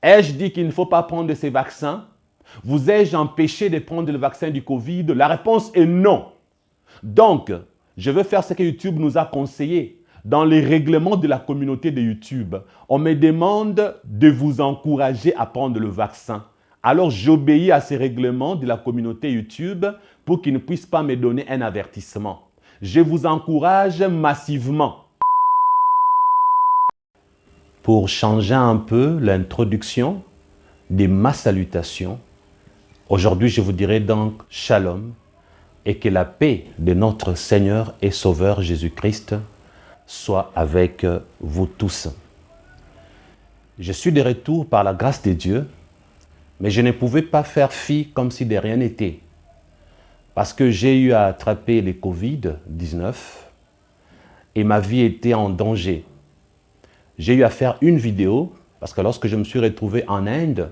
Ai-je dit qu'il ne faut pas prendre ces vaccins? Vous ai-je empêché de prendre le vaccin du Covid? La réponse est non. Donc, je veux faire ce que YouTube nous a conseillé. Dans les règlements de la communauté de YouTube, on me demande de vous encourager à prendre le vaccin. Alors, j'obéis à ces règlements de la communauté YouTube pour qu'ils ne puissent pas me donner un avertissement. Je vous encourage massivement. Pour changer un peu l'introduction de ma salutation, aujourd'hui, je vous dirai donc Shalom et que la paix de notre Seigneur et Sauveur Jésus-Christ soit avec vous tous. Je suis de retour par la grâce de Dieu, mais je ne pouvais pas faire fi comme si de rien n'était. Parce que j'ai eu à attraper le Covid-19 et ma vie était en danger. J'ai eu à faire une vidéo, parce que lorsque je me suis retrouvé en Inde,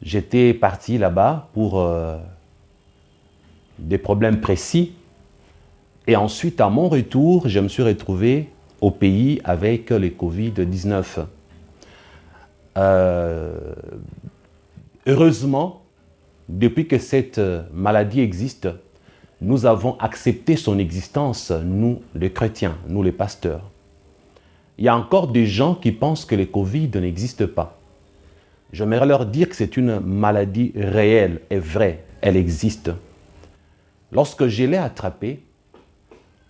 j'étais parti là-bas pour des problèmes précis. Et ensuite, à mon retour, je me suis retrouvé au pays avec le Covid-19. Heureusement, depuis que cette maladie existe, nous avons accepté son existence, nous les chrétiens, nous les pasteurs. Il y a encore des gens qui pensent que le Covid n'existe pas. J'aimerais leur dire que c'est une maladie réelle et vraie, elle existe. Lorsque je l'ai attrapée,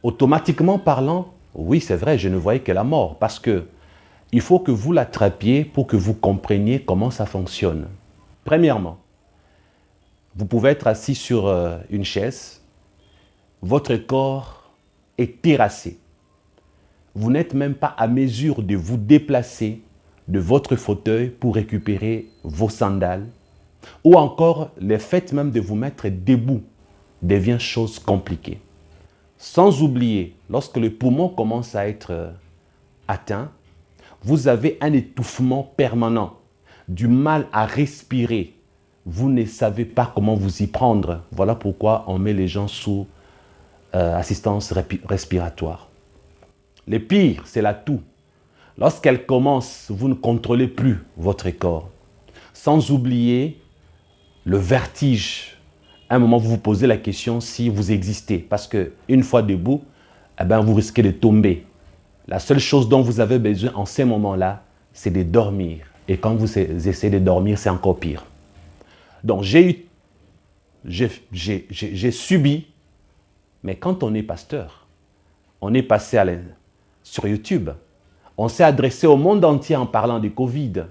automatiquement parlant, oui c'est vrai, je ne voyais que la mort parce que il faut que vous l'attrapiez pour que vous compreniez comment ça fonctionne. Premièrement, vous pouvez être assis sur une chaise, votre corps est terrassé. Vous n'êtes même pas à mesure de vous déplacer de votre fauteuil pour récupérer vos sandales ou encore le fait même de vous mettre debout devient chose compliquée. Sans oublier, lorsque le poumon commence à être atteint, vous avez un étouffement permanent, du mal à respirer. Vous ne savez pas comment vous y prendre. Voilà pourquoi on met les gens sous assistance respiratoire. Le pire, c'est la toux. Lorsqu'elle commence, vous ne contrôlez plus votre corps. Sans oublier le vertige. À un moment, vous vous posez la question si vous existez. Parce qu'une fois debout, eh bien, vous risquez de tomber. La seule chose dont vous avez besoin en ces moments-là, c'est de dormir. Et quand vous essayez de dormir, c'est encore pire. Donc, j'ai subi, mais quand on est pasteur, on est passé sur YouTube. On s'est adressé au monde entier en parlant du Covid.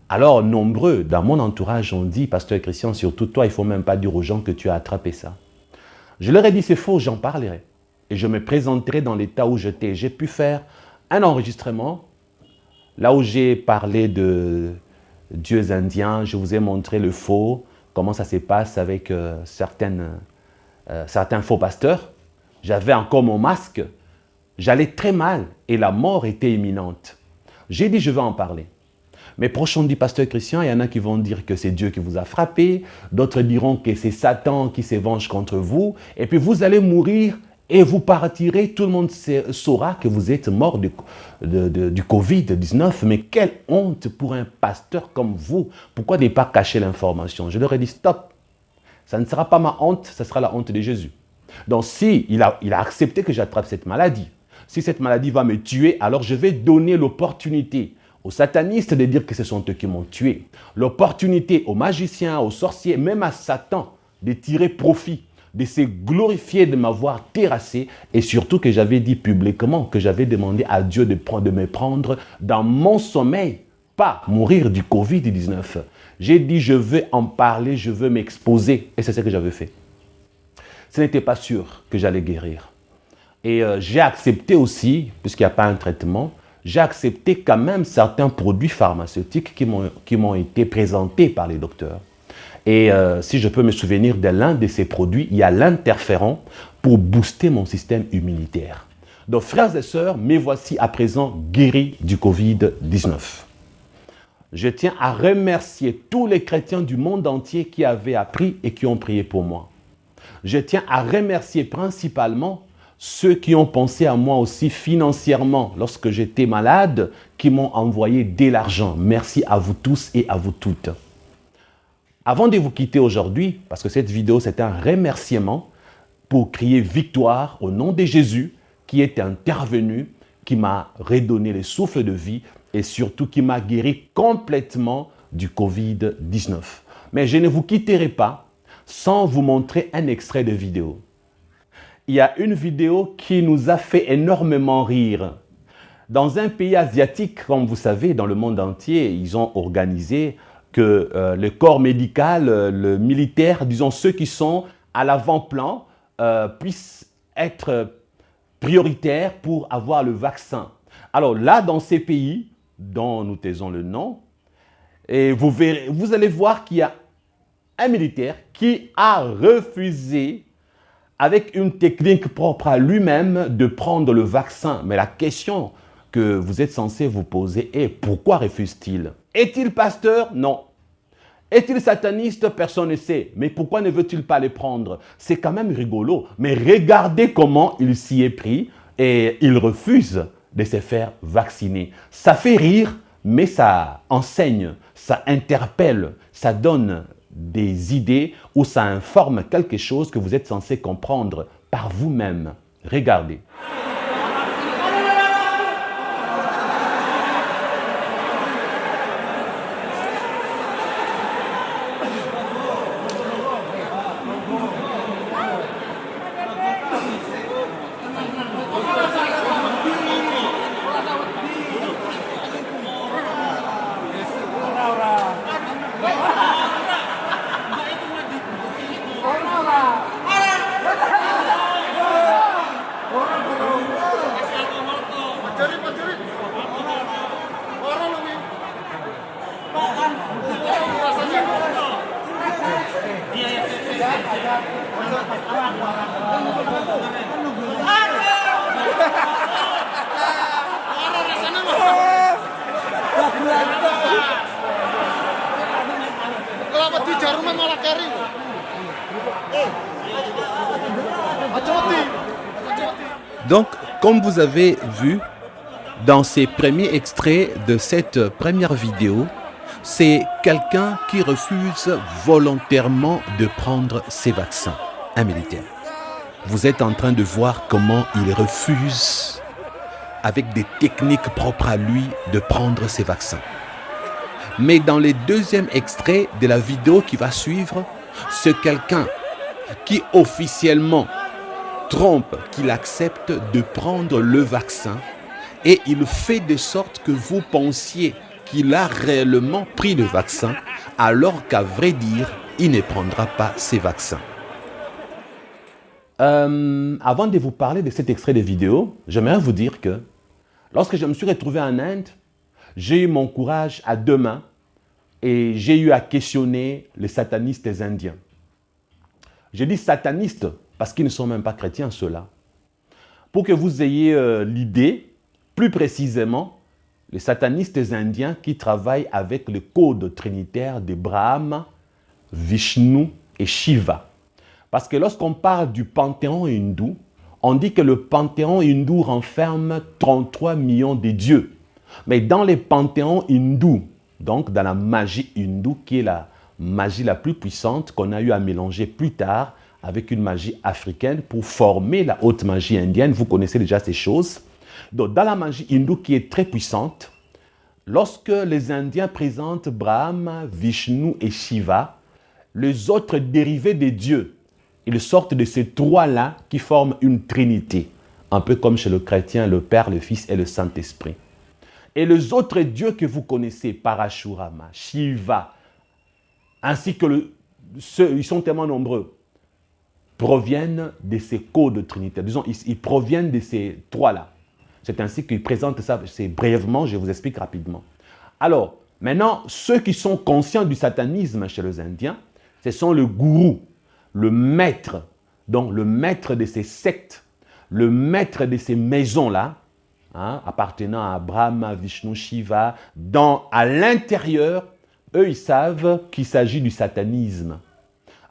Alors, nombreux dans mon entourage ont dit, pasteur Christian, surtout toi, il ne faut même pas dire aux gens que tu as attrapé ça. Je leur ai dit, c'est faux, j'en parlerai. Et je me présenterai dans l'état où j'étais. J'ai pu faire un enregistrement, là où j'ai parlé de dieux indiens, je vous ai montré le faux, comment ça se passe avec certains faux pasteurs. J'avais encore mon masque. J'allais très mal et la mort était imminente. J'ai dit, je vais en parler. Mais prochain dit, pasteur Christian, il y en a qui vont dire que c'est Dieu qui vous a frappé, d'autres diront que c'est Satan qui se venge contre vous, et puis vous allez mourir et vous partirez, tout le monde saura que vous êtes mort du Covid-19. Mais quelle honte pour un pasteur comme vous. Pourquoi ne pas cacher l'information? Je leur ai dit, stop, ça ne sera pas ma honte, ça sera la honte de Jésus. Donc si il a accepté que j'attrape cette maladie, si cette maladie va me tuer, alors je vais donner l'opportunité aux satanistes de dire que ce sont eux qui m'ont tué. L'opportunité aux magiciens, aux sorciers, même à Satan, de tirer profit, de se glorifier de m'avoir terrassé et surtout que j'avais dit publiquement que j'avais demandé à Dieu de me prendre dans mon sommeil, pas mourir du Covid-19. J'ai dit je veux en parler, je veux m'exposer et c'est ce que j'avais fait. Ce n'était pas sûr que j'allais guérir. Et j'ai accepté aussi, puisqu'il n'y a pas un traitement, j'ai accepté quand même certains produits pharmaceutiques qui m'ont été présentés par les docteurs. Et si je peux me souvenir de l'un de ces produits, il y a l'interféron pour booster mon système immunitaire. Donc frères et sœurs, me voici à présent guéri du Covid-19. Je tiens à remercier tous les chrétiens du monde entier qui avaient appris et qui ont prié pour moi. Je tiens à remercier principalement ceux qui ont pensé à moi aussi financièrement lorsque j'étais malade, qui m'ont envoyé de l'argent. Merci à vous tous et à vous toutes. Avant de vous quitter aujourd'hui, parce que cette vidéo c'est un remerciement pour crier victoire au nom de Jésus qui est intervenu, qui m'a redonné le souffle de vie et surtout qui m'a guéri complètement du Covid-19. Mais je ne vous quitterai pas sans vous montrer un extrait de vidéo. Il y a une vidéo qui nous a fait énormément rire. Dans un pays asiatique, comme vous savez, dans le monde entier, ils ont organisé que le corps médical, le militaire, disons ceux qui sont à l'avant-plan, puissent être prioritaires pour avoir le vaccin. Alors là, dans ces pays, dont nous taisons le nom, et vous allez voir qu'il y a un militaire qui a refusé, avec une technique propre à lui-même, de prendre le vaccin. Mais la question que vous êtes censé vous poser est pourquoi refuse-t-il? Est-il pasteur? Non. Est-il sataniste? Personne ne sait. Mais pourquoi ne veut-il pas les prendre? C'est quand même rigolo. Mais regardez comment il s'y est pris et il refuse de se faire vacciner. Ça fait rire, mais ça enseigne, ça interpelle, ça donne des idées ou ça informe quelque chose que vous êtes censé comprendre par vous-même. Regardez. Donc, comme vous avez vu dans ces premiers extraits de cette première vidéo, c'est quelqu'un qui refuse volontairement de prendre ses vaccins, un militaire. Vous êtes en train de voir comment il refuse, avec des techniques propres à lui, de prendre ses vaccins. Mais dans les deuxièmes extraits de la vidéo qui va suivre, c'est quelqu'un qui officiellement trompe qu'il accepte de prendre le vaccin et il fait de sorte que vous pensiez qu'il a réellement pris le vaccin alors qu'à vrai dire, il ne prendra pas ces vaccins. Avant de vous parler de cet extrait de vidéo, j'aimerais vous dire que lorsque je me suis retrouvé en Inde, j'ai eu mon courage à deux mains et j'ai eu à questionner les satanistes indiens. Je dis satanistes parce qu'ils ne sont même pas chrétiens, ceux-là. Pour que vous ayez l'idée, plus précisément, les satanistes indiens qui travaillent avec le code trinitaire de Brahma, Vishnu et Shiva. Parce que lorsqu'on parle du panthéon hindou, on dit que le panthéon hindou renferme 33 millions de dieux. Mais dans les panthéons hindous, donc dans la magie hindoue, qui est la magie la plus puissante qu'on a eu à mélanger plus tard avec une magie africaine pour former la haute magie indienne, vous connaissez déjà ces choses. Donc dans la magie hindoue qui est très puissante, lorsque les Indiens présentent Brahma, Vishnu et Shiva, les autres dérivés des dieux, ils sortent de ces trois-là qui forment une trinité, un peu comme chez le chrétien, le Père, le Fils et le Saint-Esprit. Et les autres dieux que vous connaissez, Parashurama, Shiva, ainsi que ceux, ils sont tellement nombreux, proviennent de ces codes trinitaires. Disons, ils proviennent de ces trois-là. C'est ainsi qu'ils présentent ça, c'est brièvement, je vous explique rapidement. Alors, maintenant, ceux qui sont conscients du satanisme chez les Indiens, ce sont le gourou, le maître, donc le maître de ces sectes, le maître de ces maisons-là, appartenant à Brahma, Vishnu, Shiva, à l'intérieur, eux, ils savent qu'il s'agit du satanisme.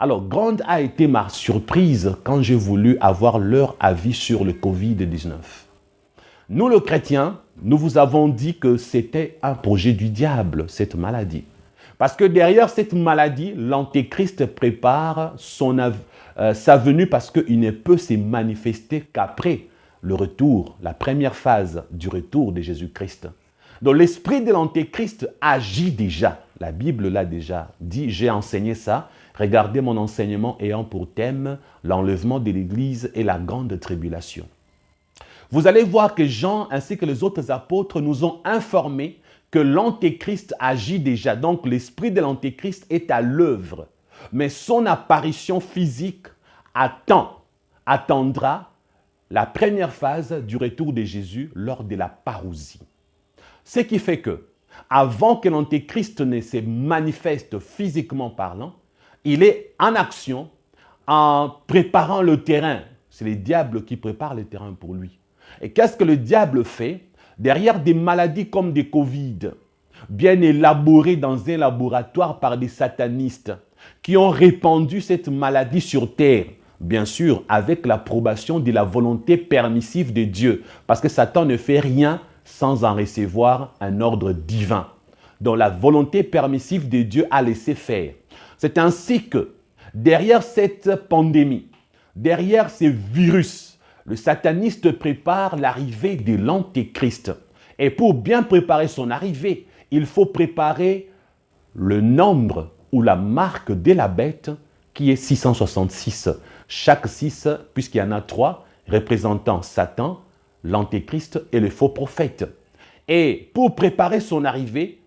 Alors, grande a été ma surprise quand j'ai voulu avoir leur avis sur le Covid-19. Nous, les chrétiens, nous vous avons dit que c'était un projet du diable, cette maladie. Parce que derrière cette maladie, l'Antéchrist prépare sa venue parce qu'il ne peut se manifester qu'après le retour, la première phase du retour de Jésus-Christ. Donc l'esprit de l'Antéchrist agit déjà. La Bible l'a déjà dit, j'ai enseigné ça. Regardez mon enseignement ayant pour thème l'enlèvement de l'Église et la grande tribulation. Vous allez voir que Jean ainsi que les autres apôtres nous ont informés que l'Antéchrist agit déjà. Donc l'esprit de l'Antéchrist est à l'œuvre. Mais son apparition physique attendra la première phase du retour de Jésus lors de la parousie. Ce qui fait que, avant que l'Antéchrist ne se manifeste physiquement parlant, il est en action en préparant le terrain. C'est le diable qui prépare le terrain pour lui. Et qu'est-ce que le diable fait? Derrière des maladies comme des Covid, bien élaborées dans un laboratoire par des satanistes qui ont répandu cette maladie sur terre, bien sûr avec l'approbation de la volonté permissive de Dieu, parce que Satan ne fait rien sans en recevoir un ordre divin. Donc la volonté permissive de Dieu a laissé faire. C'est ainsi que derrière cette pandémie, derrière ces virus, le sataniste prépare l'arrivée de l'Antéchrist. Et pour bien préparer son arrivée, il faut préparer le nombre ou la marque de la bête qui est 666. Chaque 6, puisqu'il y en a 3, représentant Satan, l'Antéchrist et le faux prophète. Et pour préparer son arrivée,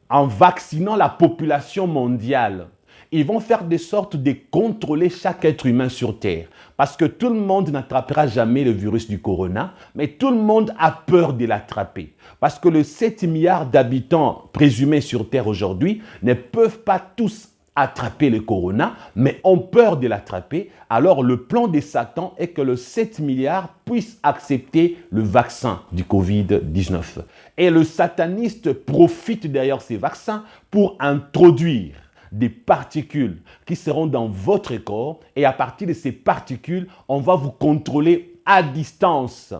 en vaccinant la population mondiale, ils vont faire de sorte de contrôler chaque être humain sur Terre. Parce que tout le monde n'attrapera jamais le virus du corona, mais tout le monde a peur de l'attraper. Parce que les 7 milliards d'habitants présumés sur Terre aujourd'hui ne peuvent pas tous attraper le corona, mais ont peur de l'attraper. Alors le plan de Satan est que les 7 milliards puissent accepter le vaccin du Covid-19. Et le sataniste profite derrière ces vaccins pour introduire des particules qui seront dans votre corps et à partir de ces particules, on va vous contrôler à distance.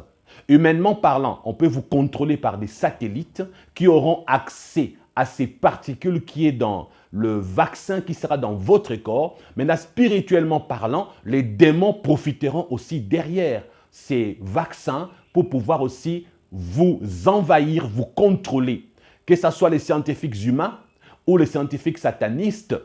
Humainement parlant, on peut vous contrôler par des satellites qui auront accès à ces particules qui est dans le vaccin qui sera dans votre corps. Maintenant, spirituellement parlant, les démons profiteront aussi derrière ces vaccins pour pouvoir aussi vous envahir, vous contrôler. Que ce soit les scientifiques humains ou les scientifiques satanistes,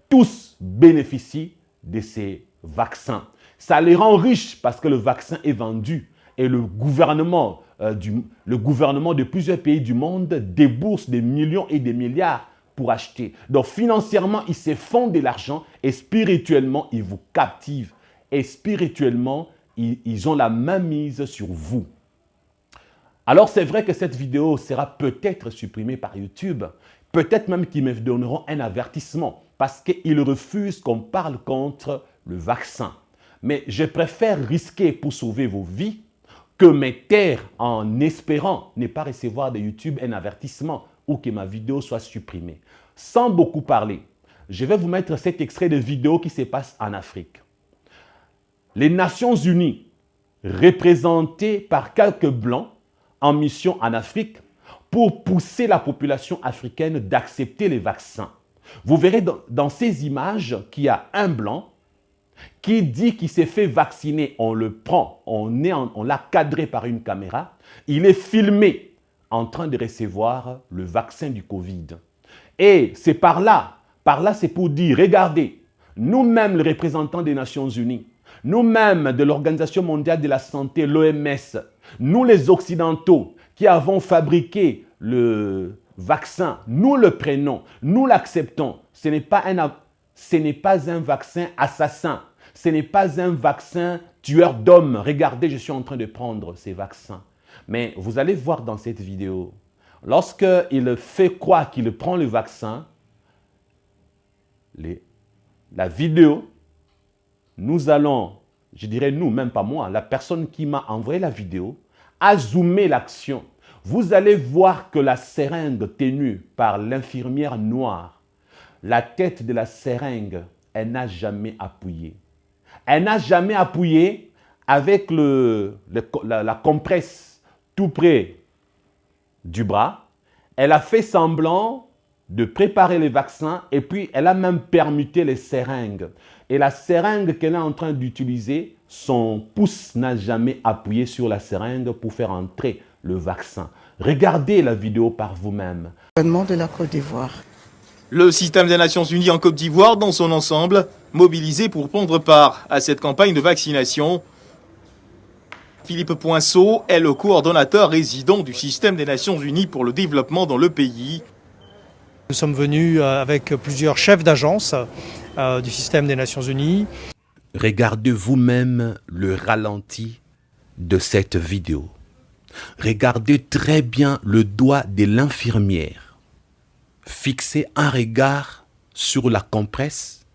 tous bénéficient de ces vaccins. Ça les rend riches parce que le vaccin est vendu et le gouvernement de plusieurs pays du monde débourse des millions et des milliards pour acheter. Donc financièrement, ils se font de l'argent et spirituellement, ils vous captivent. Et spirituellement, ils ont la main mise sur vous. Alors c'est vrai que cette vidéo sera peut-être supprimée par YouTube. Peut-être même qu'ils me donneront un avertissement parce qu'ils refusent qu'on parle contre le vaccin. Mais je préfère risquer pour sauver vos vies que me taire en espérant ne pas recevoir de YouTube un avertissement ou que ma vidéo soit supprimée. Sans beaucoup parler, je vais vous mettre cet extrait de vidéo qui se passe en Afrique. Les Nations Unies, représentées par quelques Blancs en mission en Afrique, pour pousser la population africaine d'accepter les vaccins. Vous verrez dans ces images qu'il y a un blanc qui dit qu'il s'est fait vacciner. On le prend, on l'a cadré par une caméra. Il est filmé en train de recevoir le vaccin du Covid. Et c'est par là c'est pour dire, regardez, nous-mêmes les représentants des Nations Unies, nous-mêmes de l'Organisation mondiale de la santé, l'OMS, nous les Occidentaux, qui avons fabriqué le vaccin, nous le prenons, nous l'acceptons. Ce n'est pas un vaccin assassin, ce n'est pas un vaccin tueur d'hommes. Regardez, je suis en train de prendre ces vaccins. Mais vous allez voir dans cette vidéo, lorsqu'il fait croire qu'il prend le vaccin, la vidéo, nous allons, je dirais nous, même pas moi, la personne qui m'a envoyé la vidéo, a zoomé l'action. Vous allez voir que la seringue tenue par l'infirmière noire, la tête de la seringue elle n'a jamais appuyé. Elle n'a jamais appuyé avec la compresse tout près du bras. Elle a fait semblant de préparer les vaccins et puis elle a même permuté les seringues. Et la seringue qu'elle est en train d'utiliser, son pouce n'a jamais appuyé sur la seringue pour faire entrer le vaccin. Regardez la vidéo par vous-même. De la Côte d'Ivoire. Le système des Nations Unies en Côte d'Ivoire dans son ensemble, mobilisé pour prendre part à cette campagne de vaccination. Philippe Poinceau est le coordonnateur résident du système des Nations Unies pour le développement dans le pays. Nous sommes venus avec plusieurs chefs d'agence du système des Nations Unies. Regardez vous-même le ralenti de cette vidéo. Regardez très bien le doigt de l'infirmière. Fixez un regard sur la compresse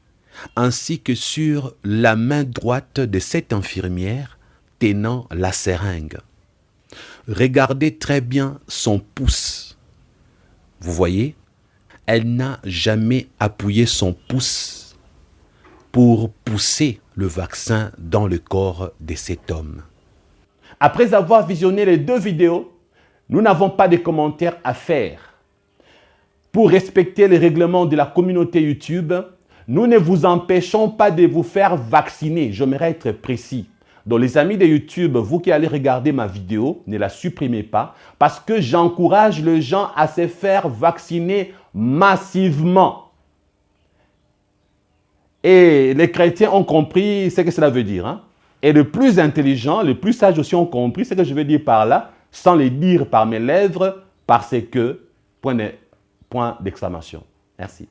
ainsi que sur la main droite de cette infirmière tenant la seringue. Regardez très bien son pouce. Vous voyez, elle n'a jamais appuyé son pouce pour pousser le vaccin dans le corps de cet homme. Après avoir visionné les deux vidéos, nous n'avons pas de commentaires à faire. Pour respecter les règlements de la communauté YouTube, nous ne vous empêchons pas de vous faire vacciner. J'aimerais être précis. Donc les amis de YouTube, vous qui allez regarder ma vidéo, ne la supprimez pas parce que j'encourage les gens à se faire vacciner massivement. Et les chrétiens ont compris ce que cela veut dire. Hein? Et les plus intelligents, les plus sages aussi ont compris ce que je veux dire par là, sans les dire par mes lèvres, parce que, point d'exclamation. Merci.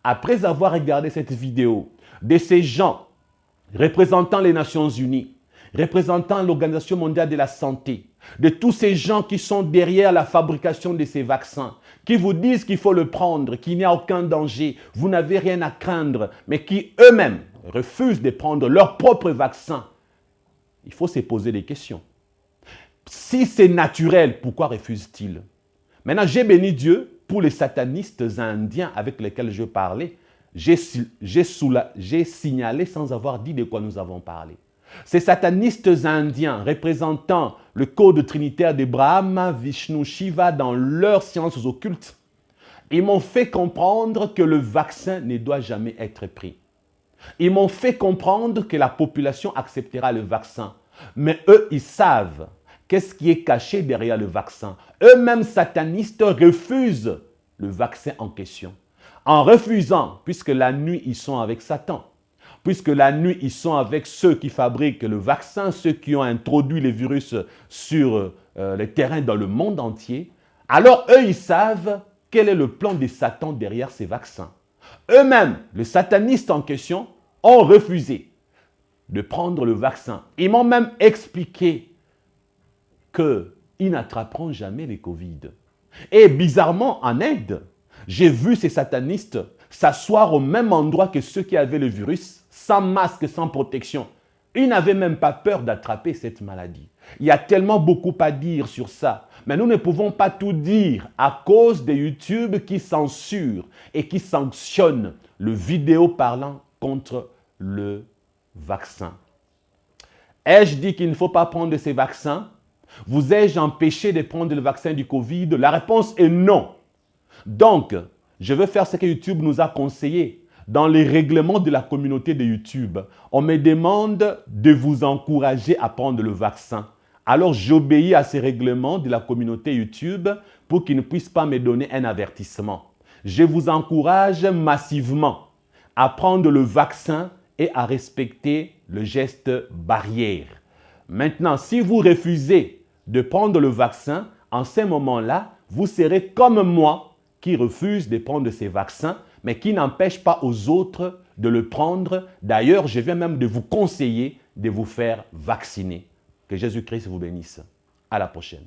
Après avoir regardé cette vidéo de ces gens représentant les Nations Unies, représentant l'Organisation mondiale de la santé, de tous ces gens qui sont derrière la fabrication de ces vaccins, qui vous disent qu'il faut le prendre, qu'il n'y a aucun danger, vous n'avez rien à craindre, mais qui eux-mêmes refusent de prendre leur propre vaccin, il faut se poser des questions. Si c'est naturel, pourquoi refusent-ils? Maintenant, j'ai béni Dieu pour les satanistes indiens avec lesquels je parlais. J'ai signalé sans avoir dit de quoi nous avons parlé. Ces satanistes indiens représentant le code trinitaire de Brahma, Vishnu, Shiva dans leurs sciences occultes, ils m'ont fait comprendre que le vaccin ne doit jamais être pris. Ils m'ont fait comprendre que la population acceptera le vaccin. Mais eux, ils savent qu'est-ce qui est caché derrière le vaccin. Eux-mêmes satanistes refusent le vaccin en question. En refusant, puisque la nuit, ils sont avec Satan. Puisque la nuit, ils sont avec ceux qui fabriquent le vaccin, ceux qui ont introduit les virus sur les terrains dans le monde entier. Alors, eux, ils savent quel est le plan de Satan derrière ces vaccins. Eux-mêmes, les satanistes en question, ont refusé de prendre le vaccin. Ils m'ont même expliqué qu'ils n'attraperont jamais les Covid. Et bizarrement, en Inde, j'ai vu ces satanistes s'asseoir au même endroit que ceux qui avaient le virus, sans masque, sans protection. Ils n'avaient même pas peur d'attraper cette maladie. Il y a tellement beaucoup à dire sur ça. Mais nous ne pouvons pas tout dire à cause de YouTube qui censure et qui sanctionne le vidéo parlant contre le vaccin. Ai-je dit qu'il ne faut pas prendre ces vaccins? Vous ai-je empêché de prendre le vaccin du Covid? La réponse est non. Donc, je veux faire ce que YouTube nous a conseillé. Dans les règlements de la communauté de YouTube, on me demande de vous encourager à prendre le vaccin. Alors, j'obéis à ces règlements de la communauté YouTube pour qu'ils ne puissent pas me donner un avertissement. Je vous encourage massivement à prendre le vaccin et à respecter le geste barrière. Maintenant, si vous refusez de prendre le vaccin, en ce moment-là, vous serez comme moi qui refuse de prendre ces vaccins, mais qui n'empêche pas aux autres de le prendre. D'ailleurs, je viens même de vous conseiller de vous faire vacciner. Que Jésus-Christ vous bénisse. À la prochaine.